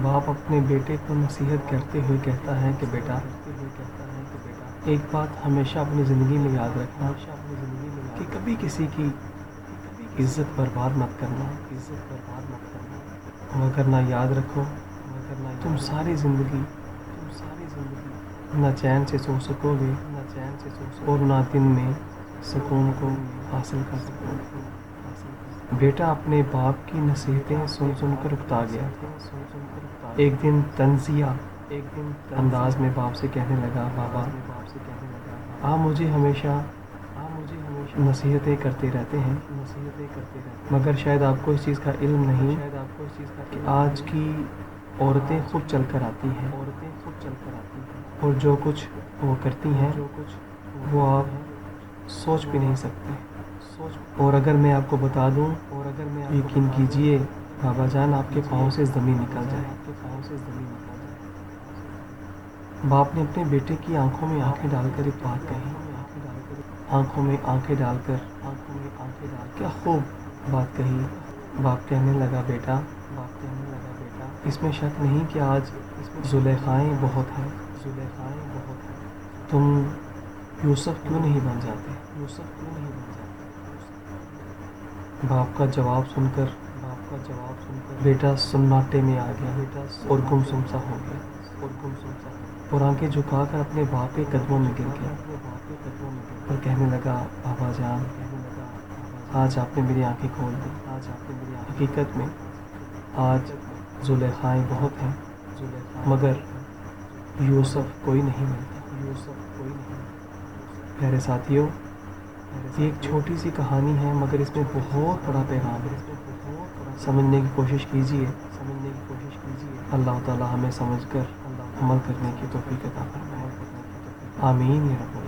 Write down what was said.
باپ اپنے بیٹے کو نصیحت کرتے ہوئے کہتا ہے کہ بیٹا، ایک بات ہمیشہ اپنی زندگی میں یاد رکھنا کہ کبھی کسی کی عزت برباد مت کرنا، وگرنہ یاد رکھو تم ساری زندگی نہ چین سے سو سکو گے اور نہ دن میں سکون کو حاصل کر سکو گے۔ بیٹا اپنے باپ کی نصیحتیں سن سن کر اکتا گیا۔ ایک دن طنزیہ انداز میں باپ سے کہنے لگا، بابا، آپ مجھے ہمیشہ نصیحتیں کرتے رہتے ہیں، مگر شاید آپ کو اس چیز کا علم نہیں کہ آج کی عورتیں خود چل کر آتی ہیں اور جو کچھ وہ کرتی ہیں وہ آپ سوچ بھی نہیں سکتے۔ اور اگر میں آپ کو بتا دوں، یقین کیجئے بابا جان، آپ کے پاؤں سے زمین نکل جائے۔ باپ نے اپنے بیٹے کی آنکھوں میں آنکھیں ڈال کر ایک بات کہی، آنکھوں میں آنکھیں ڈال کر کیا خوب بات کہی۔ باپ کہنے لگا، بیٹا، اس میں شک نہیں کہ آج زلیخائیں بہت ہیں، تم یوسف کیوں نہیں بن جاتے؟ باپ کا جواب سن کر بیٹا سناٹے میں آ گیا اور گمسم سا ہو گیا اور آنکھیں جھکا کر اپنے باپ کے قدموں میں گر گیا اور کہنے لگا، بابا جان، آج آپ نے میری آنکھیں کھول دی۔ حقیقت میں آج زلیخائیں بہت ہیں مگر یوسف کوئی نہیں ملتا۔ پیارے ساتھیوں، یہ ایک چھوٹی سی کہانی ہے مگر اس میں بہت بڑا پیغام ہے۔ سمجھنے کی کوشش کیجیے۔ اللہ تعالی ہمیں سمجھ کر عمل کرنے کی توفیق عطا فرمائے۔ آمین یا رب۔